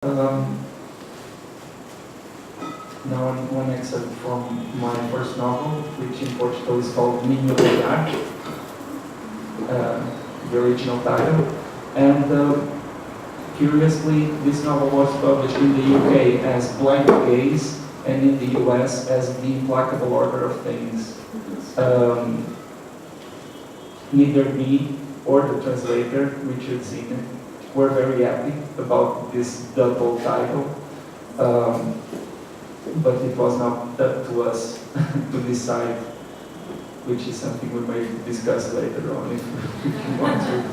Um, Now one excerpt from my first novel, which in Portugal is called Ninho Olhar, the original title. And curiously, this novel was published in the UK as Blank Gaze and in the US as The Implacable Order of Things. Neither me or the translator, Richard Zinner, were very happy about this double title. But it was not up to us to decide, which is something we may discuss later on if you want to.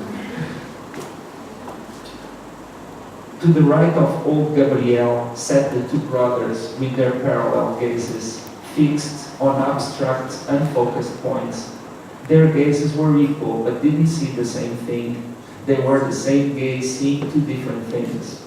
To the right of old Gabriel sat the two brothers with their parallel gazes, fixed on abstract, unfocused points. Their gazes were equal, but didn't see the same thing. They were the same gaze, seeing two different things.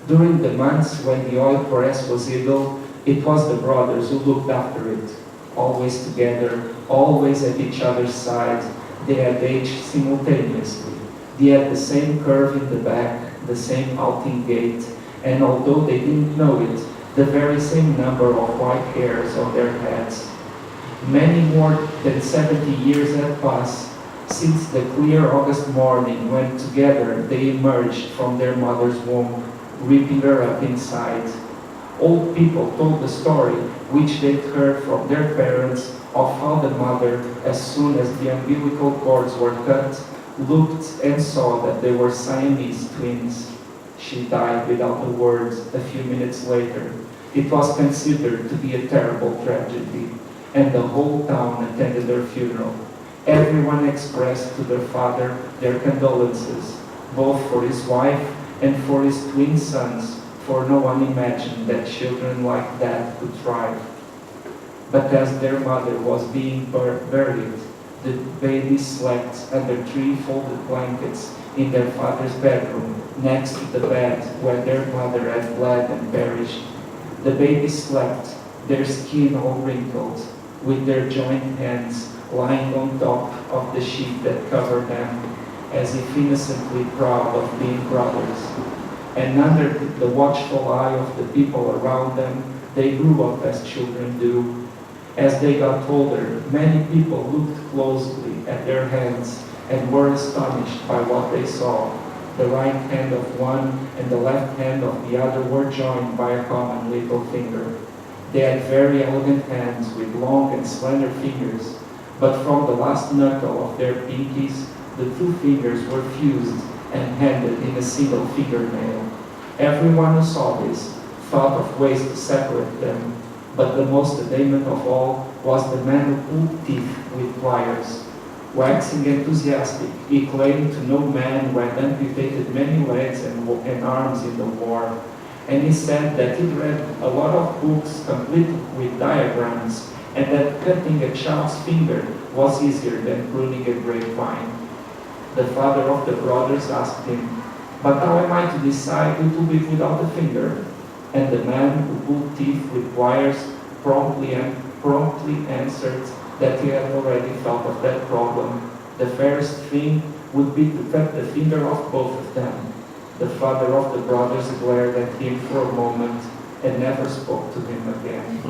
During the months when the oil press was idle, it was the brothers who looked after it, always together, always at each other's side. They had aged simultaneously. They had the same curve in the back, the same halting gait, and although they didn't know it, the very same number of white hairs on their heads. Many more than 70 years had passed since the clear August morning when together they emerged from their mother's womb, ripping her up inside. Old people told the story which they'd heard from their parents of how the mother, as soon as the umbilical cords were cut, looked and saw that they were Siamese twins. She died without a word a few minutes later. It was considered to be a terrible tragedy, and the whole town attended her funeral. Everyone expressed to their father their condolences, both for his wife and for his twin sons, for no one imagined that children like that could thrive. But as their mother was being buried, the babies slept under 3 folded blankets in their father's bedroom, next to the bed where their mother had bled and perished. The babies slept, their skin all wrinkled, with their joined hands lying on top of the sheet that covered them, as if innocently proud of being brothers. And under the watchful eye of the people around them, they grew up as children do. As they got older, many people looked closely at their hands and were astonished by what they saw. The right hand of one and the left hand of the other were joined by a common little finger. They had very elegant hands with long and slender fingers, but from the last knuckle of their pinkies, the 2 fingers were fused and handed in a single fingernail. Everyone who saw this thought of ways to separate them, but the most adamant of all was the man who pulled teeth with pliers. Waxing enthusiastic, he claimed to know men who had amputated many legs and arms in the war, and he said that he'd read a lot of books complete with diagrams, and that cutting a child's finger was easier than pruning a grapevine. The father of the brothers asked him, "But how am I to decide who to live without a finger?" And the man who pulled teeth with wires promptly answered that he had already thought of that problem. The fairest thing would be to cut the finger off both of them. The father of the brothers glared at him for a moment and never spoke to him again.